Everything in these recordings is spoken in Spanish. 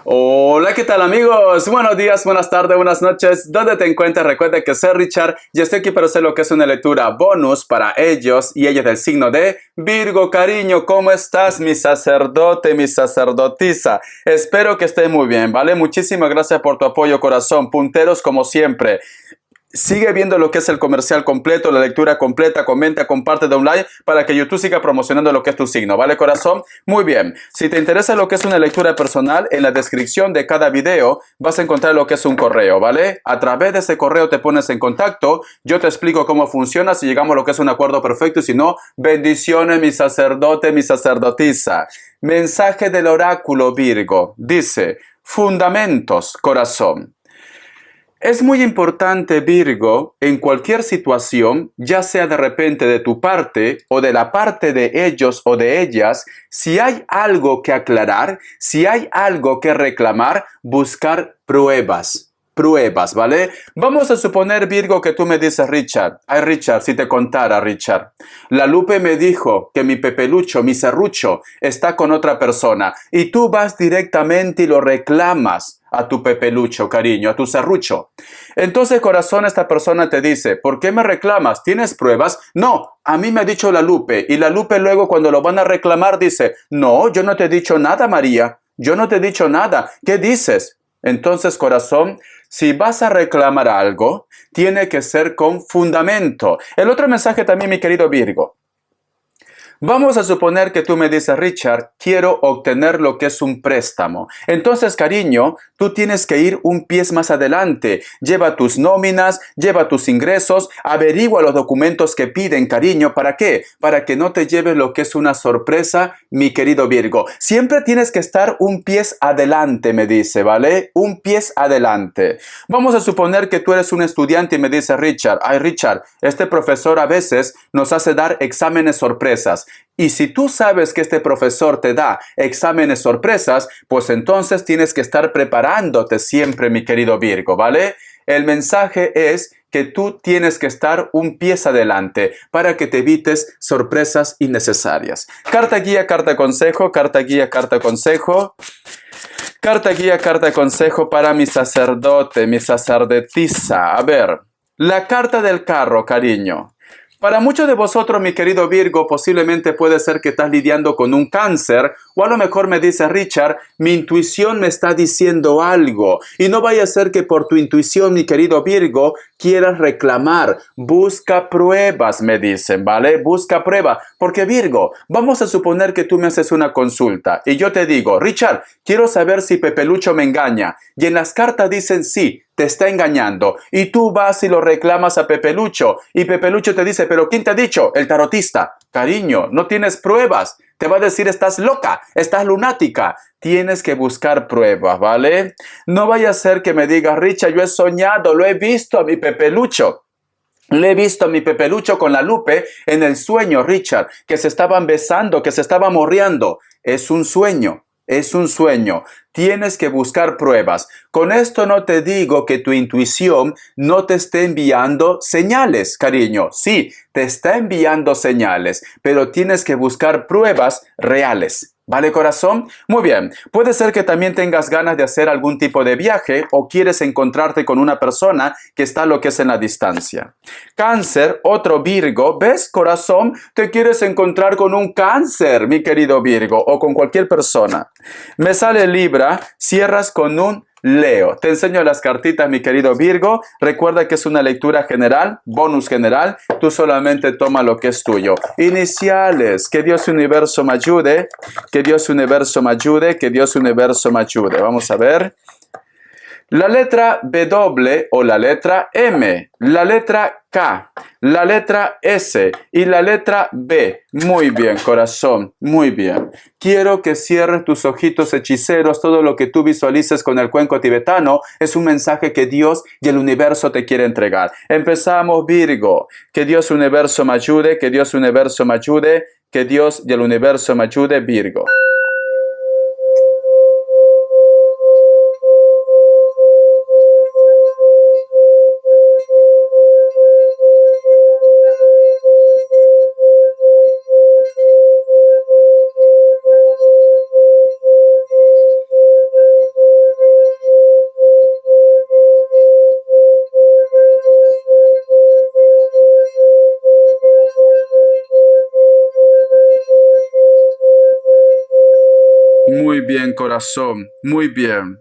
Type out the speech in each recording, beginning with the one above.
Hola, ¿qué tal amigos? Buenos días, buenas tardes, buenas noches. ¿Dónde te encuentras? Recuerda que soy Richard y estoy aquí para hacer lo que es una lectura bonus para ellos y ellas del signo de Virgo. Cariño, ¿cómo estás, mi sacerdote, mi sacerdotisa? Espero que estés muy bien, ¿vale? Muchísimas gracias por tu apoyo, corazón. Punteros como siempre. Sigue viendo lo que es el comercial completo, la lectura completa, comenta, comparte, da un like para que YouTube siga promocionando lo que es tu signo, ¿vale, corazón? Muy bien. Si te interesa lo que es una lectura personal, en la descripción de cada video vas a encontrar lo que es un correo, ¿vale? A través de ese correo te pones en contacto, yo te explico cómo funciona, si llegamos a lo que es un acuerdo perfecto y si no, bendiciones, mi sacerdote, mi sacerdotisa. Mensaje del oráculo Virgo. Dice, fundamentos, corazón. Es muy importante, Virgo, en cualquier situación, ya sea de repente de tu parte o de la parte de ellos o de ellas, si hay algo que aclarar, si hay algo que reclamar, buscar pruebas. Pruebas, ¿vale? Vamos a suponer, Virgo, que tú me dices, Richard. Ay, Richard, si te contara, Richard. La Lupe me dijo que mi pepelucho, mi serrucho, está con otra persona. Y tú vas directamente y lo reclamas a tu pepelucho, cariño, a tu serrucho. Entonces, corazón, esta persona te dice, ¿por qué me reclamas? ¿Tienes pruebas? No, a mí me ha dicho la Lupe. Y la Lupe luego cuando lo van a reclamar dice, no, yo no te he dicho nada, María. Yo no te he dicho nada. ¿Qué dices? Entonces, corazón, si vas a reclamar algo, tiene que ser con fundamento. El otro mensaje también, mi querido Virgo. Vamos a suponer que tú me dices, Richard, quiero obtener lo que es un préstamo. Entonces, cariño, tú tienes que ir un pie más adelante. Lleva tus nóminas, lleva tus ingresos, averigua los documentos que piden, cariño. ¿Para qué? Para que no te lleves lo que es una sorpresa, mi querido Virgo. Siempre tienes que estar un pie adelante, me dice, ¿vale? Un pie adelante. Vamos a suponer que tú eres un estudiante y me dice, Richard, ay, Richard, este profesor a veces nos hace dar exámenes sorpresas. Y si tú sabes que este profesor te da exámenes sorpresas, pues entonces tienes que estar preparándote siempre, mi querido Virgo, ¿vale? El mensaje es que tú tienes que estar un pie adelante para que te evites sorpresas innecesarias. Carta guía, carta consejo, carta guía, carta consejo. Carta guía, carta consejo para mi sacerdote, mi sacerdotisa. A ver, la carta del carro, cariño. Para muchos de vosotros, mi querido Virgo, posiblemente puede ser que estás lidiando con un cáncer, o a lo mejor me dice Richard, mi intuición me está diciendo algo, y no vaya a ser que por tu intuición, mi querido Virgo, quieras reclamar. Busca pruebas, me dicen, ¿vale? Busca pruebas, porque Virgo, vamos a suponer que tú me haces una consulta, y yo te digo, Richard, quiero saber si Pepelucho me engaña, y en las cartas dicen sí, te está engañando. Y tú vas y lo reclamas a Pepelucho. Y Pepelucho te dice, ¿pero quién te ha dicho? El tarotista. Cariño, no tienes pruebas. Te va a decir, estás loca, estás lunática. Tienes que buscar pruebas, ¿vale? No vaya a ser que me digas, Richard, yo he soñado, lo he visto a mi Pepelucho. Le he visto a mi Pepelucho con la Lupe en el sueño, Richard, que se estaban besando, que se estaban morreando. Es un sueño. Es un sueño. Tienes que buscar pruebas. Con esto no te digo que tu intuición no te esté enviando señales, cariño. Sí, te está enviando señales, pero tienes que buscar pruebas reales. ¿Vale, corazón? Muy bien. Puede ser que también tengas ganas de hacer algún tipo de viaje o quieres encontrarte con una persona que está lo que es en la distancia. Cáncer, otro Virgo. ¿Ves, corazón? Te quieres encontrar con un cáncer, mi querido Virgo, o con cualquier persona. Me sale Libra, cierras con un Leo. Te enseño las cartitas, mi querido Virgo. Recuerda que es una lectura general, bonus general. Tú solamente toma lo que es tuyo. Iniciales. Que Dios Universo me ayude. Que Dios Universo me ayude. Que Dios Universo me ayude. Vamos a ver. La letra W o la letra M, la letra K, la letra S y la letra B. Muy bien, corazón, muy bien. Quiero que cierres tus ojitos hechiceros. Todo lo que tú visualices con el cuenco tibetano es un mensaje que Dios y el universo te quiere entregar. Empezamos, Virgo. Que Dios Universo me ayude, que Dios Universo me ayude, que Dios y el universo me ayude, Virgo. Muy bien, corazón. Muy bien.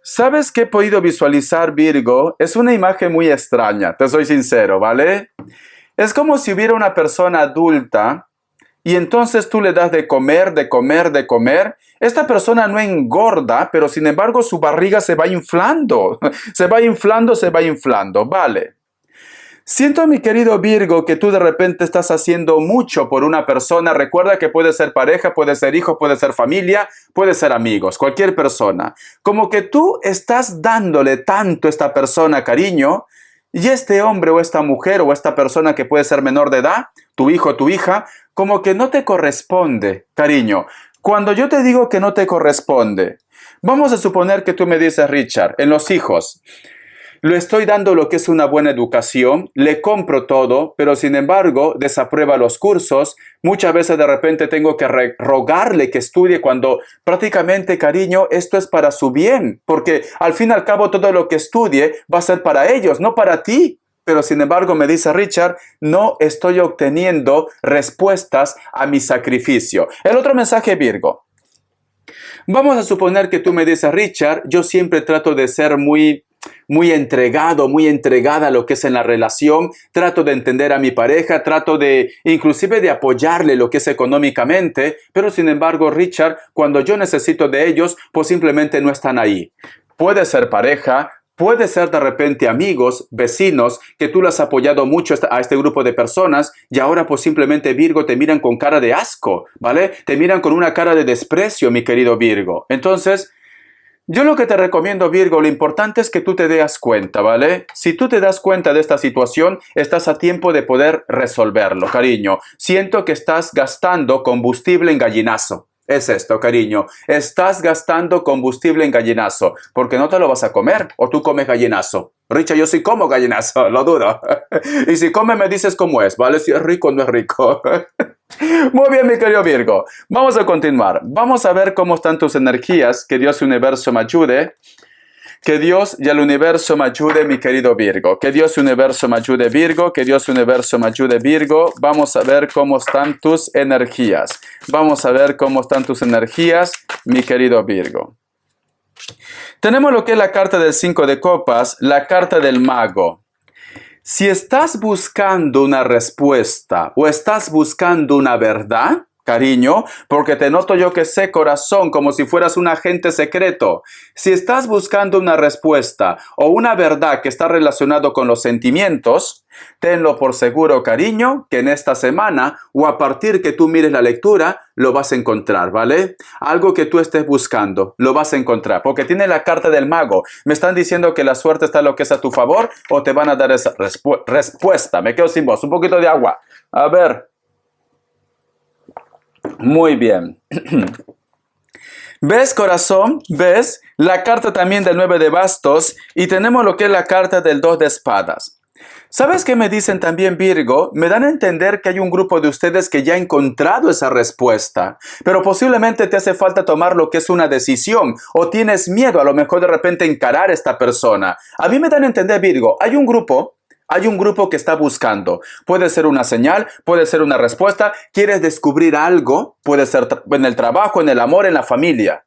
¿Sabes qué he podido visualizar, Virgo? Es una imagen muy extraña, te soy sincero, ¿vale? Es como si hubiera una persona adulta y entonces tú le das de comer, de comer, de comer. Esta persona no engorda, pero sin embargo su barriga se va inflando. Se va inflando, se va inflando, ¿vale? Siento, mi querido Virgo, que tú de repente estás haciendo mucho por una persona. Recuerda que puede ser pareja, puede ser hijo, puede ser familia, puede ser amigos, cualquier persona. Como que tú estás dándole tanto a esta persona cariño y este hombre o esta mujer o esta persona que puede ser menor de edad, tu hijo o tu hija, como que no te corresponde, cariño. Cuando yo te digo que no te corresponde, vamos a suponer que tú me dices, Richard, en los hijos, lo estoy dando lo que es una buena educación, le compro todo, pero sin embargo desaprueba los cursos. Muchas veces de repente tengo que rogarle que estudie cuando prácticamente, cariño, esto es para su bien, porque al fin y al cabo todo lo que estudie va a ser para ellos, no para ti. Pero sin embargo me dice Richard, no estoy obteniendo respuestas a mi sacrificio. El otro mensaje, Virgo. Vamos a suponer que tú me dices, Richard, yo siempre trato de ser muy entregado, muy entregada a lo que es en la relación, trato de entender a mi pareja, trato de inclusive de apoyarle lo que es económicamente, pero sin embargo, Richard, cuando yo necesito de ellos, pues simplemente no están ahí. Puede ser pareja, puede ser de repente amigos, vecinos, que tú le has apoyado mucho a este grupo de personas y ahora pues simplemente, Virgo, te miran con cara de asco, ¿vale? Te miran con una cara de desprecio, mi querido Virgo. Entonces, yo lo que te recomiendo, Virgo, lo importante es que tú te des cuenta, ¿vale? Si tú te das cuenta de esta situación, estás a tiempo de poder resolverlo, cariño. Siento que estás gastando combustible en gallinazo. Es esto, cariño. Estás gastando combustible en gallinazo, porque no te lo vas a comer, o tú comes gallinazo. Richard, yo sí como gallinazo, lo dudo. Y si comes me dices cómo es, ¿vale? Si es rico o no es rico. Muy bien, mi querido Virgo. Vamos a continuar. Vamos a ver cómo están tus energías. Que Dios y el universo me ayude. Que Dios y el universo me ayude, mi querido Virgo. Que Dios y el universo me ayude, Virgo. Que Dios y el universo me ayude, Virgo. Vamos a ver cómo están tus energías. Vamos a ver cómo están tus energías, mi querido Virgo. Tenemos lo que es la carta del 5 de copas, la carta del mago. Si estás buscando una respuesta o estás buscando una verdad, cariño, porque te noto yo que sé, corazón, como si fueras un agente secreto. Si estás buscando una respuesta o una verdad que está relacionado con los sentimientos, tenlo por seguro, cariño, que en esta semana o a partir que tú mires la lectura, lo vas a encontrar, ¿vale? Algo que tú estés buscando, lo vas a encontrar, porque tiene la carta del mago. Me están diciendo que la suerte está en lo que es a tu favor o te van a dar esa respuesta. Me quedo sin voz, un poquito de agua. A ver. Muy bien. ¿Ves, corazón? ¿Ves? La carta también del 9 de bastos y tenemos lo que es la carta del 2 de espadas. ¿Sabes qué me dicen también, Virgo? Me dan a entender que hay un grupo de ustedes que ya ha encontrado esa respuesta, pero posiblemente te hace falta tomar lo que es una decisión o tienes miedo a lo mejor de repente encarar a esta persona. A mí me dan a entender, Virgo, hay un grupo que está buscando. Puede ser una señal, puede ser una respuesta. ¿Quieres descubrir algo? Puede ser en el trabajo, en el amor, en la familia.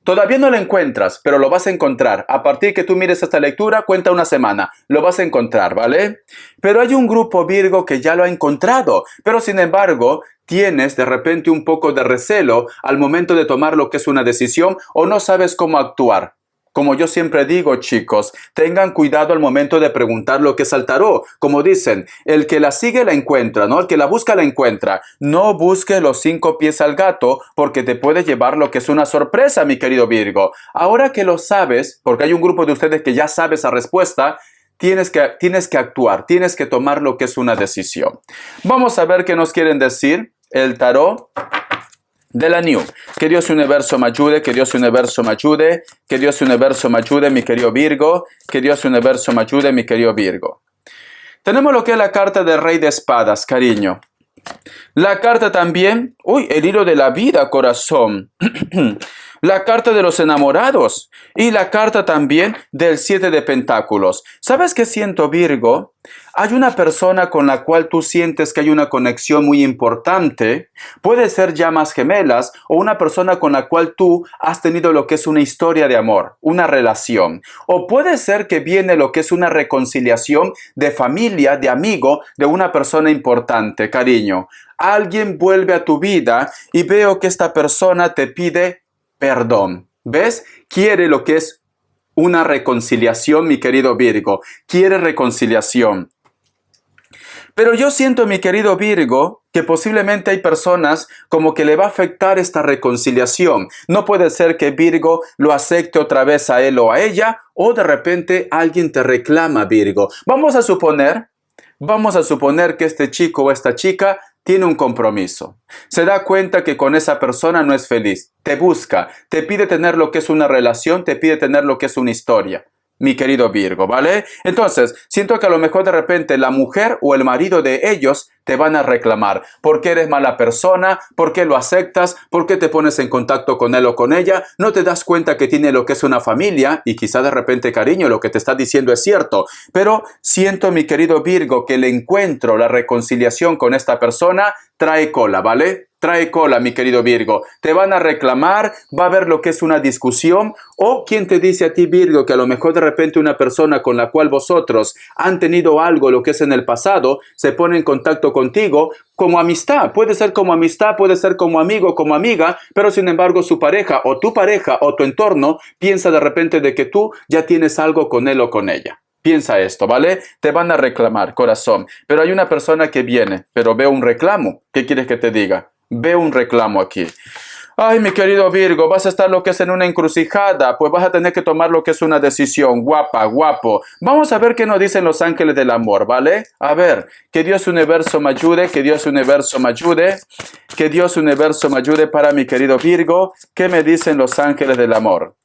Todavía no lo encuentras, pero lo vas a encontrar. A partir que tú mires esta lectura, cuenta una semana. Lo vas a encontrar, ¿vale? Pero hay un grupo, Virgo, que ya lo ha encontrado. Pero sin embargo, tienes de repente un poco de recelo al momento de tomar lo que es una decisión o no sabes cómo actuar. Como yo siempre digo, chicos, tengan cuidado al momento de preguntar lo que es al tarot. Como dicen, el que la sigue la encuentra, ¿no? El que la busca la encuentra. No busque los 5 pies al gato porque te puede llevar lo que es una sorpresa, mi querido Virgo. Ahora que lo sabes, porque hay un grupo de ustedes que ya sabe esa respuesta, tienes que actuar, tienes que tomar lo que es una decisión. Vamos a ver qué nos quieren decir el tarot de la New. Que Dios universo me ayude, que Dios universo me ayude, que Dios universo me ayude, mi querido Virgo, que Dios universo me ayude, mi querido Virgo. Tenemos lo que es la carta del Rey de Espadas, cariño. La carta también, el hilo de la vida, corazón. la carta de los enamorados y la carta también del 7 de pentáculos. ¿Sabes qué siento, Virgo? Hay una persona con la cual tú sientes que hay una conexión muy importante. Puede ser llamas gemelas o una persona con la cual tú has tenido lo que es una historia de amor, una relación. O puede ser que viene lo que es una reconciliación de familia, de amigo, de una persona importante, cariño. Alguien vuelve a tu vida y veo que esta persona te pide perdón. ¿Ves? Quiere lo que es una reconciliación, mi querido Virgo. Quiere reconciliación. Pero yo siento, mi querido Virgo, que posiblemente hay personas como que le va a afectar esta reconciliación. No puede ser que Virgo lo acepte otra vez a él o a ella, o de repente alguien te reclama, Virgo. Vamos a suponer que este chico o esta chica tiene un compromiso. Se da cuenta que con esa persona no es feliz. Te busca, te pide tener lo que es una relación, te pide tener lo que es una historia. Mi querido Virgo, ¿vale? Entonces, siento que a lo mejor de repente la mujer o el marido de ellos te van a reclamar. ¿Por qué eres mala persona? ¿Por qué lo aceptas? ¿Por qué te pones en contacto con él o con ella? ¿No te das cuenta que tiene lo que es una familia? Y quizá de repente, cariño, lo que te está diciendo es cierto. Pero siento, mi querido Virgo, que el encuentro, la reconciliación con esta persona trae cola, ¿vale? Trae cola, mi querido Virgo. Te van a reclamar, va a haber lo que es una discusión. O quien te dice a ti, Virgo, que a lo mejor de repente una persona con la cual vosotros han tenido algo, lo que es en el pasado, se pone en contacto contigo como amistad. Puede ser como amistad, puede ser como amigo, como amiga, pero sin embargo su pareja o tu entorno piensa de repente de que tú ya tienes algo con él o con ella. Piensa esto, ¿vale? Te van a reclamar, corazón. Pero hay una persona que viene, pero veo un reclamo. ¿Qué quieres que te diga? Veo un reclamo aquí. Ay, mi querido Virgo, vas a estar lo que es en una encrucijada, pues vas a tener que tomar lo que es una decisión. Guapa, guapo. Vamos a ver qué nos dicen los ángeles del amor, ¿vale? A ver, que Dios universo me ayude, que Dios universo me ayude, que Dios universo me ayude para mi querido Virgo. ¿Qué me dicen los ángeles del amor?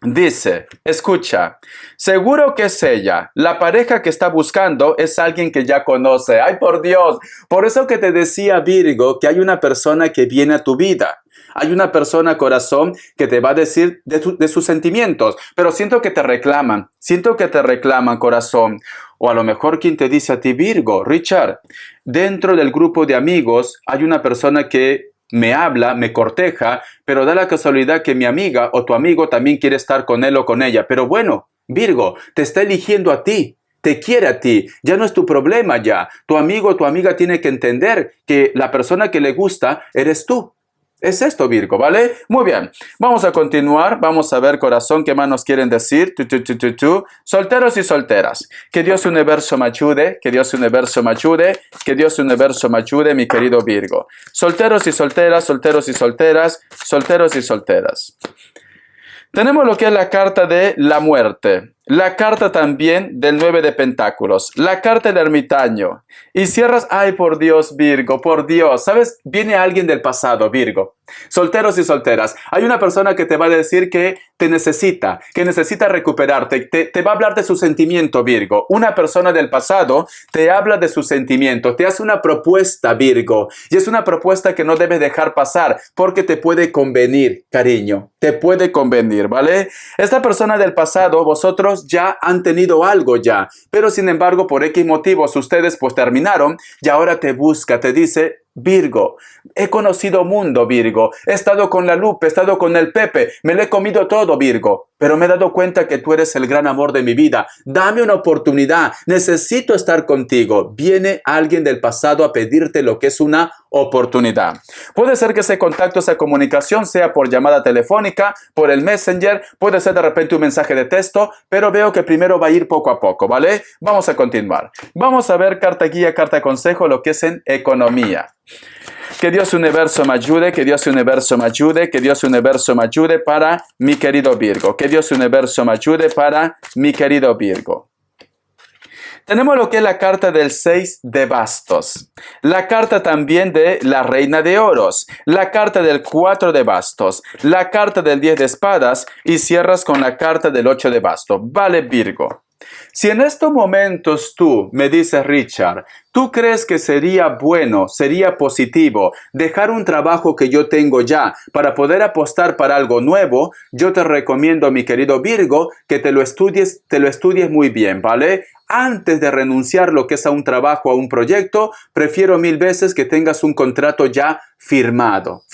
Dice, escucha, seguro que es ella, la pareja que está buscando es alguien que ya conoce. ¡Ay, por Dios! Por eso que te decía, Virgo, que hay una persona que viene a tu vida. Hay una persona, corazón, que te va a decir de sus sentimientos, pero siento que te reclaman, corazón. O a lo mejor quien te dice a ti, Virgo, Richard, dentro del grupo de amigos hay una persona que me habla, me corteja, pero da la casualidad que mi amiga o tu amigo también quiere estar con él o con ella. Pero bueno, Virgo, te está eligiendo a ti, te quiere a ti, ya no es tu problema ya. Tu amigo o tu amiga tiene que entender que la persona que le gusta eres tú. Es esto, Virgo, ¿vale? Muy bien, vamos a continuar, vamos a ver, corazón, qué más nos quieren decir. Solteros y solteras, que Dios universo me ayude, que Dios universo me ayude, que Dios universo me ayude, mi querido Virgo. Solteros y solteras, solteros y solteras, solteros y solteras. Tenemos lo que es la carta de la muerte, la carta también del 9 de pentáculos, la carta del ermitaño. Y cierras, ay, por Dios, Virgo, por Dios. ¿Sabes? Viene alguien del pasado, Virgo. Solteros y solteras. Hay una persona que te va a decir que te necesita, que necesita recuperarte. Te va a hablar de su sentimiento, Virgo. Una persona del pasado te habla de su sentimiento. Te hace una propuesta, Virgo. Y es una propuesta que no debes dejar pasar porque te puede convenir, cariño. Te puede convenir, ¿vale? Esta persona del pasado, vosotros ya han tenido algo ya. Pero sin embargo, por X motivos, ustedes pues terminaron y ahora te busca, te dice, Virgo, he conocido mundo, Virgo, he estado con la Lupe, he estado con el Pepe, me lo he comido todo, Virgo, pero me he dado cuenta que tú eres el gran amor de mi vida. Dame una oportunidad, necesito estar contigo. Viene alguien del pasado a pedirte lo que es una oportunidad. Puede ser que ese contacto, esa comunicación sea por llamada telefónica, por el Messenger, puede ser de repente un mensaje de texto, pero veo que primero va a ir poco a poco, ¿vale? Vamos a continuar. Vamos a ver carta guía, carta consejo, lo que es en economía. Que Dios universo me ayude, que Dios universo me ayude, que Dios universo me ayude para mi querido Virgo. Que Dios universo me ayude para mi querido Virgo. Tenemos lo que es la carta del 6 de bastos, la carta también de la reina de oros, la carta del 4 de bastos, la carta del 10 de espadas y cierras con la carta del 8 de bastos. Vale, Virgo. Si en estos momentos tú me dices, Richard, ¿tú crees que sería bueno, sería positivo dejar un trabajo que yo tengo ya para poder apostar para algo nuevo? Yo te recomiendo, mi querido Virgo, que te lo estudies muy bien, ¿vale? Antes de renunciar lo que es a un trabajo, a un proyecto, prefiero 1000 veces que tengas un contrato ya firmado.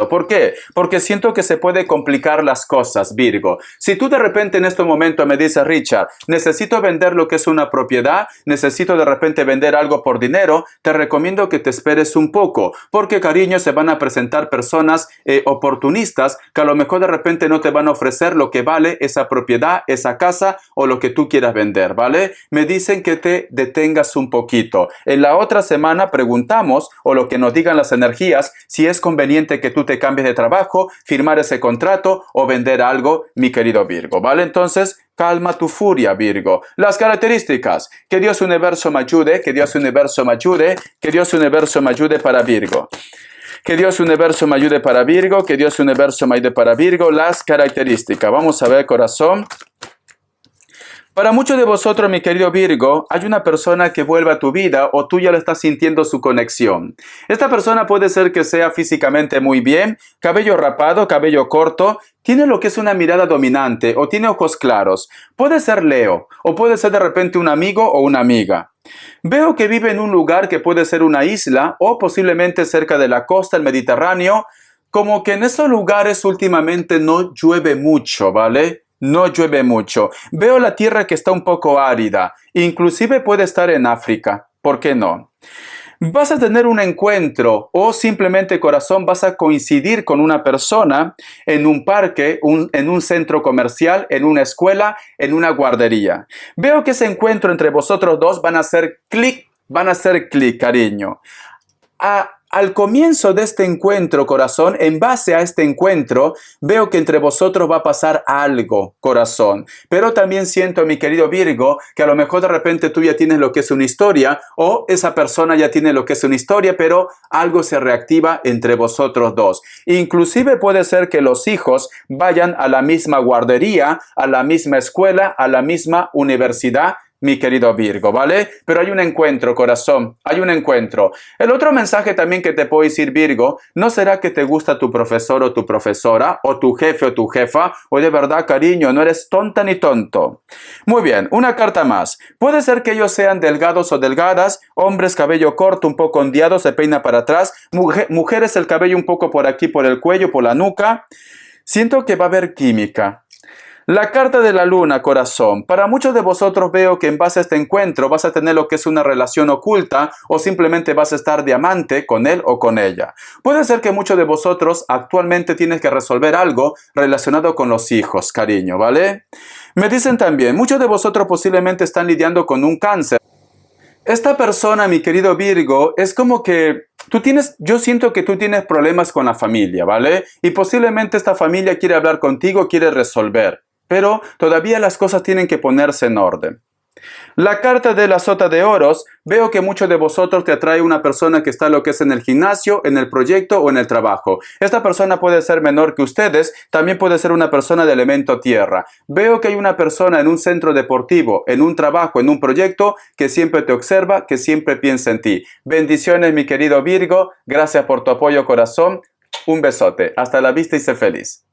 ¿Por qué? Porque siento que se puede complicar las cosas, Virgo. Si tú de repente en este momento me dices, Richard, necesito vender lo que es una propiedad, necesito de repente vender algo por dinero, te recomiendo que te esperes un poco, porque cariño, se van a presentar personas oportunistas que a lo mejor de repente no te van a ofrecer lo que vale esa propiedad, esa casa o lo que tú quieras vender, ¿vale? Me dicen que te detengas un poquito. En la otra semana preguntamos, o lo que nos digan las energías, si es conveniente que tú te cambies de trabajo, firmar ese contrato o vender algo, mi querido Virgo, ¿vale? Entonces, calma tu furia, Virgo. Las características. Que Dios Universo me ayude, que Dios Universo me ayude, que Dios Universo me ayude para Virgo. Que Dios Universo me ayude para Virgo, que Dios Universo me ayude para Virgo. Las características. Vamos a ver, corazón. Para muchos de vosotros, mi querido Virgo, hay una persona que vuelve a tu vida o tú ya le estás sintiendo su conexión. Esta persona puede ser que sea físicamente muy bien, cabello rapado, cabello corto, tiene lo que es una mirada dominante o tiene ojos claros. Puede ser Leo o puede ser de repente un amigo o una amiga. Veo que vive en un lugar que puede ser una isla o posiblemente cerca de la costa, el Mediterráneo, como que en esos lugares últimamente no llueve mucho, ¿vale? No llueve mucho. Veo la tierra que está un poco árida. Inclusive puede estar en África. ¿Por qué no? Vas a tener un encuentro o simplemente, corazón, vas a coincidir con una persona en un parque, en un centro comercial, en una escuela, en una guardería. Veo que ese encuentro entre vosotros dos van a hacer clic, cariño. Al comienzo de este encuentro, corazón, en base a este encuentro, veo que entre vosotros va a pasar algo, corazón. Pero también siento, mi querido Virgo, que a lo mejor de repente tú ya tienes lo que es una historia o esa persona ya tiene lo que es una historia, pero algo se reactiva entre vosotros dos. Inclusive puede ser que los hijos vayan a la misma guardería, a la misma escuela, a la misma universidad, mi querido Virgo, ¿vale? Pero hay un encuentro, corazón, hay un encuentro. El otro mensaje también que te puedo decir, Virgo, ¿no será que te gusta tu profesor o tu profesora, o tu jefe o tu jefa, o de verdad, cariño, no eres tonta ni tonto? Muy bien, una carta más. Puede ser que ellos sean delgados o delgadas, hombres cabello corto, un poco ondeado, se peina para atrás, mujeres el cabello un poco por aquí, por el cuello, por la nuca. Siento que va a haber química. La carta de la luna, corazón. Para muchos de vosotros veo que en base a este encuentro vas a tener lo que es una relación oculta o simplemente vas a estar de amante con él o con ella. Puede ser que muchos de vosotros actualmente tienes que resolver algo relacionado con los hijos, cariño, ¿vale? Me dicen también, muchos de vosotros posiblemente están lidiando con un cáncer. Esta persona, mi querido Virgo, es como que yo siento que tú tienes problemas con la familia, ¿vale? Y posiblemente esta familia quiere hablar contigo, quiere resolver. Pero todavía las cosas tienen que ponerse en orden. La carta de la sota de oros, veo que muchos de vosotros te atrae una persona que está lo que es en el gimnasio, en el proyecto o en el trabajo. Esta persona puede ser menor que ustedes, también puede ser una persona de elemento tierra. Veo que hay una persona en un centro deportivo, en un trabajo, en un proyecto, que siempre te observa, que siempre piensa en ti. Bendiciones, mi querido Virgo, gracias por tu apoyo, corazón. Un besote, hasta la vista y sé feliz.